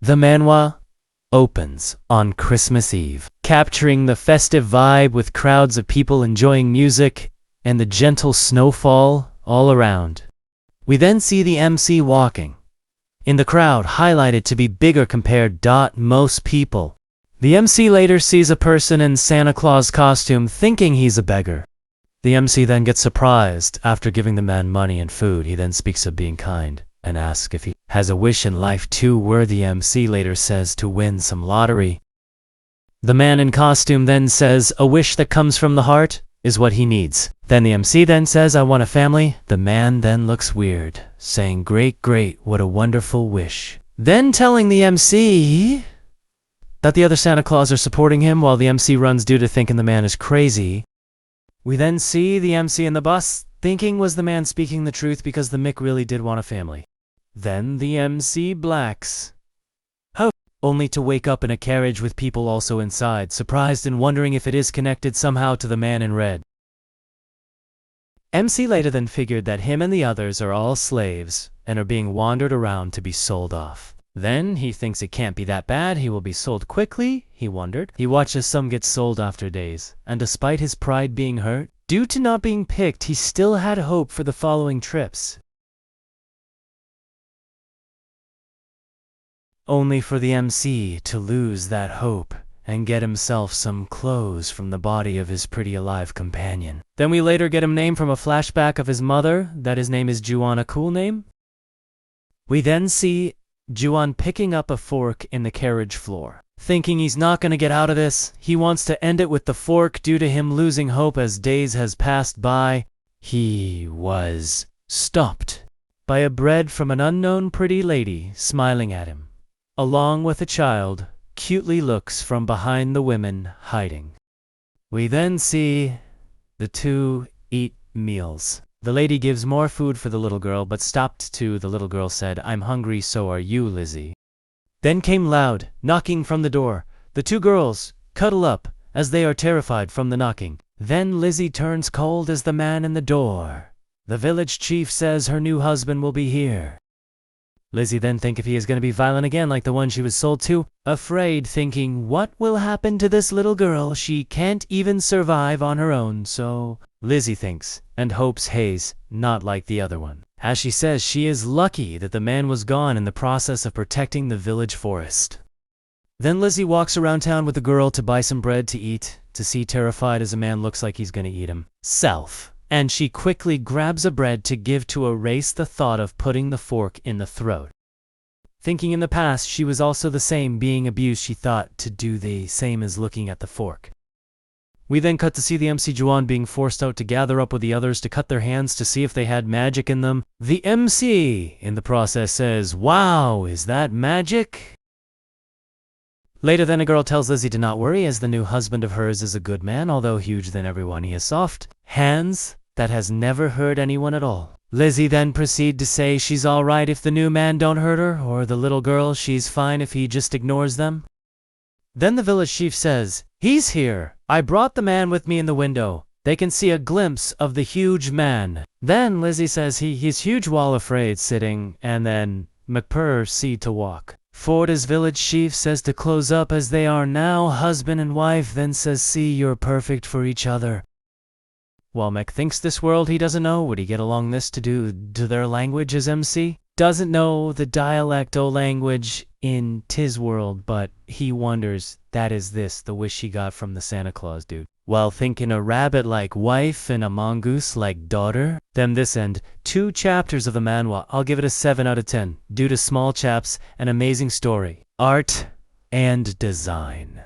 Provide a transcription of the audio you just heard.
The manhwa opens on Christmas Eve, capturing the festive vibe with crowds of people enjoying music and the gentle snowfall all around. We then see the MC walking in the crowd, highlighted to be bigger compared to most people. The MC later sees a person in Santa Claus costume thinking he's a beggar. The MC then gets surprised after giving the man money and food. He then speaks of being kind and asks if he has a wish in life too, where the MC later says to win some lottery. The man in costume then says a wish that comes from the heart is what he needs. Then the MC then says, I want a family. The man then looks weird, saying, great, what a wonderful wish. Then telling the MC that the other Santa Claus are supporting him while the MC runs due to thinking the man is crazy. We then see the MC in the bus thinking was the man speaking the truth because the Mick really did want a family. Then the MC blacks out, only to wake up in a carriage with people also inside, surprised and wondering if it is connected somehow to the man in red. MC later then figured that him and the others are all slaves and are being wandered around to be sold off. Then he thinks it can't be that bad, he will be sold quickly, he wondered. He watches some get sold after days, and despite his pride being hurt, due to not being picked, he still had hope for the following trips. Only for the MC to lose that hope and get himself some clothes from the body of his pretty alive companion. Then we later get him named from a flashback of his mother, that his name is Juan, a cool name. We then see Juan picking up a fork in the carriage floor. Thinking he's not going to get out of this, he wants to end it with the fork due to him losing hope as days has passed by. He was stopped by a bread from an unknown pretty lady smiling at him, along with a child cutely looks from behind the women hiding. We then see the two eat meals. The lady gives more food for the little girl, but stopped to the little girl said, I'm hungry, so are you, Lizzie. Then came loud knocking from the door. The two girls cuddle up as they are terrified from the knocking. Then Lizzie turns cold as the man in the door. The village chief says her new husband will be here. Lizzie then thinks if he is going to be violent again like the one she was sold to, afraid, thinking what will happen to this little girl, she can't even survive on her own, so Lizzie thinks and hopes Hayes not like the other one. As she says she is lucky that the man was gone in the process of protecting the village forest. Then Lizzie walks around town with the girl to buy some bread to eat, to see terrified as a man looks like he's going to eat himself. And she quickly grabs a bread to give to erase the thought of putting the fork in the throat. Thinking in the past she was also the same being abused, she thought to do the same as looking at the fork. We then cut to see the MC Juan being forced out to gather up with the others to cut their hands to see if they had magic in them. The MC in the process says, wow, is that magic? Later then a girl tells Lizzie to not worry as the new husband of hers is a good man, although huge than everyone. He has soft hands that has never hurt anyone at all. Lizzie then proceed to say she's alright if the new man don't hurt her, or the little girl, she's fine if he just ignores them. Then the village chief says, he's here. I brought the man with me in the window. They can see a glimpse of the huge man. Then Lizzie says he's huge while afraid sitting, and then McPurr see to walk. Ford as village chief says to close up as they are now husband and wife, then says see you're perfect for each other. While Mech thinks this world he doesn't know, would he get along this to do to their language as MC? Doesn't know the dialecto language in tis world, but he wonders that is this the wish he got from the Santa Claus dude. While thinking a rabbit like wife and a mongoose like daughter. Then this end 2 chapters of the manhwa, I'll give it a 7 out of 10 due to small chaps, an amazing story, art, and design.